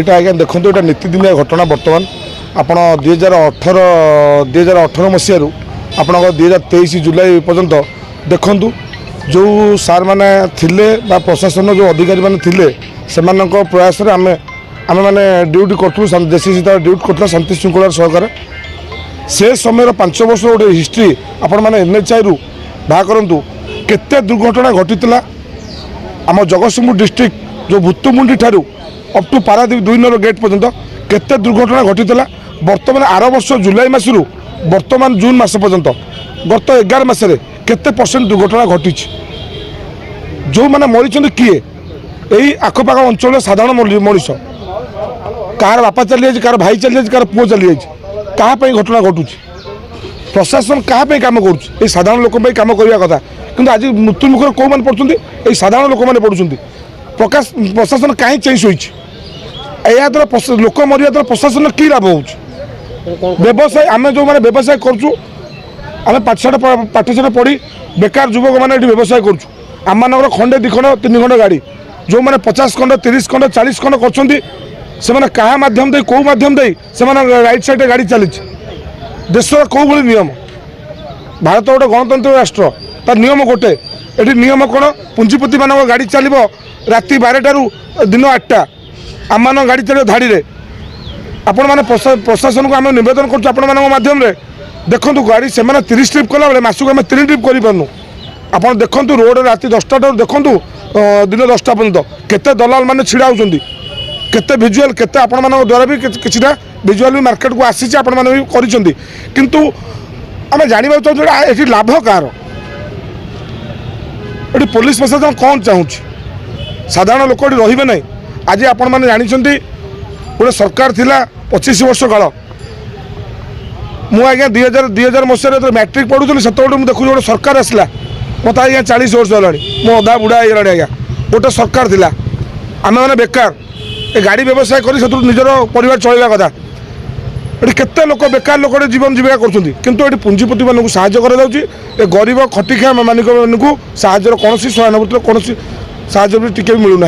এটা আজ্ঞা দেখুন এটা নীতিদিনিয়া ঘটনা বর্তমান ଆପଣ 2018 ମସିହାରୁ ଆପଣଙ୍କ 2023 ଜୁଲାଇ ପର୍ଯ୍ୟନ୍ତ ଦେଖନ୍ତୁ ଯେଉଁ ସାର୍ମାନେ ଥିଲେ ବା ପ୍ରଶାସନ ଯେଉଁ ଅଧିକାରୀମାନେ ଥିଲେ ସେମାନଙ୍କ ପ୍ରୟାସରେ ଆମେ ମାନେ ଡ୍ୟୁଟି କରୁଥିଲୁ ଦେଶୀ ତାର ଡ୍ୟୁଟି କରୁଥିଲା ଶାନ୍ତି ଶୃଙ୍ଖଳାର ସହକାରେ ସେ ସମୟର 5 ବର୍ଷ ଗୋଟେ ହିଷ୍ଟ୍ରି ଆପଣମାନେ NHIରୁ ବାହା କରନ୍ତୁ କେତେ ଦୁର୍ଘଟଣା ଘଟିଥିଲା ଆମ ଜଗତସିଂହପୁର ଡିଷ୍ଟ୍ରିକ୍ଟ ଯେଉଁ ଭୂତୁମୁଣ୍ଡି ଠାରୁ up to Paradip 2 number gate पर्यंत केते दुर्घटना घटीला बर्तमान आर वर्ष जुलाई मासरू बर्तमान जून मास पर्यंत गत 11 मासरे केते परसेंट दुर्घटना घटी जो मैंने मरी किए यही आखपाख अंचल साधारण मनीष कहार बापा चली जाए कहार भाई चली जाए कहार पुओ चली जाए क्या घटना घटू प्रशासन क्या कम कर साधारण लोक कम करने कथा कि आज मृत्यु मुखर कौ मैंने पड़ुं ये साधारण लोक मैंने पड़ुं प्रशासन कहीं चेंज हो या द्वारा लोक मरिया द्वारा प्रशासन की लाभ हो व्यवसाय आम जो मैंने व्यवसाय करूँ पाठशाला पढ़ी बेकार युवक मैंने व्यवसाय करूँ आम खंडे 2 खंड 3 खंड गाड़ी जो मैंने 50 खंड 30 खंड 40 खंड कर क्या माध्यम दे कौ माध्यम दे राइट साइड गाड़ी चली देशर कौ भाई नियम भारत गोटे गणतंत्र राष्ट्र तार नियम गोटे ये नियम कौन पुंजीपति मान गाड़ी चलो राति 12 दिन 8टा आम गाड़ी चलो धाड़ी आपण मैंने प्रशासन को आम नवेदन करमाध्यम देखु गाड़ी से 30 ट्रिप कला बेले मासक आम 3 ट्रिप करूँ आप देखु रोड राति 10टा देखु दिन 10टा पर्यंत केते दलाल मैंने छिड़ा होती केते भिजुआल केते आपण द्वारा भी किछिटा भिजुआल भी मार्केट को आसी आपण मैंने भी किंतु आम जानवा चाहूँ ये लाभ कार ये पुलिस प्रशासन कौन चाहूँ साधारण लोक रे ना आज आपण मैंने जानते गोटे सरकार थिला 25 वर्ष काल मुझे 2000 मसीह मैट्रिक पढ़ुली से देखुँ गोटे सरकार आसला मत आज्ञा 40 वर्ष है मो अधा बुढ़ा हो आज्ञा गोटे सरकार थिला आम मैंने बेकार ए गाड़ी व्यवसाय कर निजर परिवार चलवा कथा ये केते लोक बेकार लोक जीवन जीविका कर पुंजीपति मानक साहय कर गरीब खटिखा मानिक मानक साहय कौन सहानुभूति कौन साहय टी मिलूना।